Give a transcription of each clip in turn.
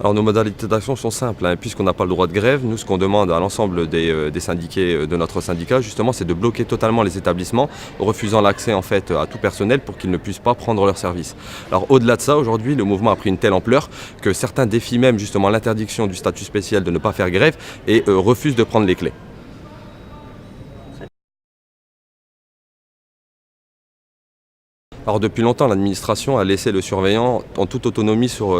Alors nos modalités d'action sont simples, puisqu'on n'a pas le droit de grève. Nous, ce qu'on demande à l'ensemble des syndiqués de notre syndicat, justement, c'est de bloquer totalement les établissements, refusant l'accès en fait à tout personnel pour qu'ils ne puissent pas prendre leur service. Alors au-delà de ça, aujourd'hui, le mouvement a pris une telle ampleur que certains défient même justement l'interdiction du statut spécial de ne pas faire grève et refusent de prendre les clés. Alors depuis longtemps, l'administration a laissé le surveillant en toute autonomie sur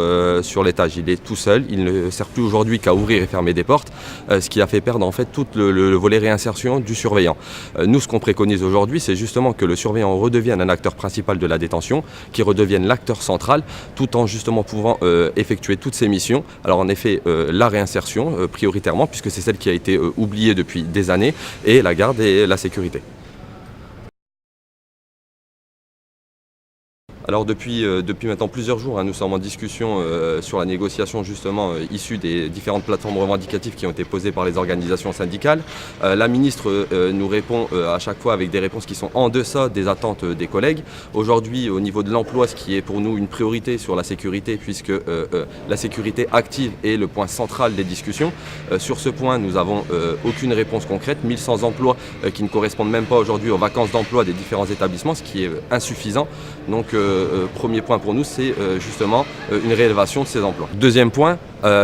l'étage. Il est tout seul, il ne sert plus aujourd'hui qu'à ouvrir et fermer des portes, ce qui a fait perdre en fait tout le volet réinsertion du surveillant. Nous, ce qu'on préconise aujourd'hui, c'est justement que le surveillant redevienne un acteur principal de la détention, qu'il redevienne l'acteur central, tout en justement pouvant effectuer toutes ses missions. Alors en effet, la réinsertion prioritairement, puisque c'est celle qui a été oubliée depuis des années, et la garde et la sécurité. Alors depuis maintenant plusieurs jours, nous sommes en discussion sur la négociation justement issue des différentes plateformes revendicatives qui ont été posées par les organisations syndicales. La ministre nous répond à chaque fois avec des réponses qui sont en deçà des attentes des collègues. Aujourd'hui, au niveau de l'emploi, ce qui est pour nous une priorité sur la sécurité, puisque la sécurité active est le point central des discussions. Sur ce point, nous n'avons aucune réponse concrète, 1100 emplois qui ne correspondent même pas aujourd'hui aux vacances d'emploi des différents établissements, ce qui est insuffisant. Donc premier point pour nous, c'est justement une réévaluation de ces emplois. Deuxième point,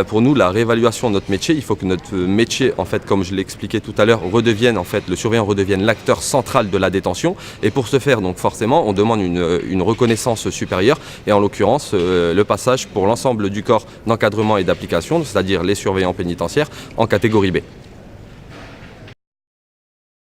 pour nous, la réévaluation de notre métier. Il faut que notre métier, en fait, comme je l'ai expliqué tout à l'heure, redevienne, en fait, le surveillant redevienne l'acteur central de la détention. Et pour ce faire, donc forcément, on demande une reconnaissance supérieure et en l'occurrence, le passage pour l'ensemble du corps d'encadrement et d'application, c'est-à-dire les surveillants pénitentiaires, en catégorie B.